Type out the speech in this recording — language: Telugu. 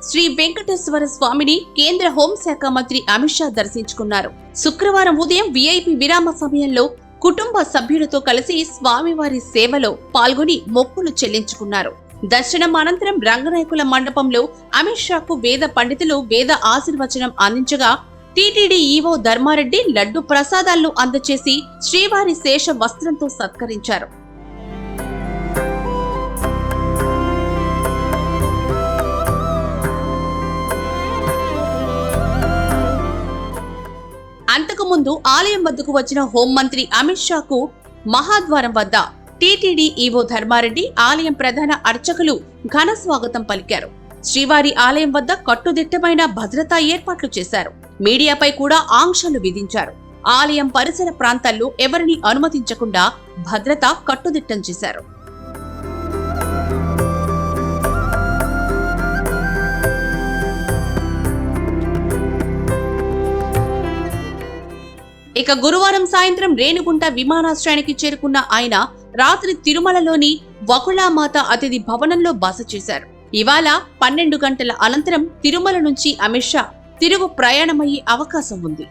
శ్రీ వెంకటేశ్వర స్వామిని కేంద్ర హోంశాఖ మంత్రి అమిత్ షా దర్శించుకున్నారు. శుక్రవారం ఉదయం విఐపి విరామ సమయంలో కుటుంబ సభ్యులతో కలిసి స్వామివారి సేవలో పాల్గొని మొక్కులు చెల్లించుకున్నారు. దర్శనం అనంతరం రంగనాయకుల మండపంలో అమిత్ షాకు వేద పండితులు వేద ఆశీర్వచనం అందించగా టీటీడీ ఈవో ధర్మారెడ్డి లడ్డు ప్రసాదాలను అందచేసి శ్రీవారి శేష వస్త్రంతో సత్కరించారు. అంతకుముందు ఆలయం వద్దకు వచ్చిన హోంమంత్రి అమిత్ షాకు మహాద్వారం వద్ద టీటీడీ ఈవో ధర్మారెడ్డి, ఆలయం ప్రధాన అర్చకులు ఘన స్వాగతం పలికారు. శ్రీవారి ఆలయం వద్ద కట్టుదిట్టమైన భద్రతా ఏర్పాట్లు చేశారు. మీడియాపై కూడా ఆంక్షలు విధించారు. ఆలయం పరిసర ప్రాంతాల్లో ఎవరిని అనుమతించకుండా భద్రత కట్టుదిట్టం చేశారు. ఇక గురువారం సాయంత్రం రేణిగుంట విమానాశ్రయానికి చేరుకున్న ఆయన రాత్రి తిరుమలలోని వకుళామాత అతిథి భవనంలో బస చేశారు. ఇవాళ 12 గంటల అనంతరం తిరుమల నుంచి అమిత్ షా తిరుగు ప్రయాణమయ్యే అవకాశం ఉంది.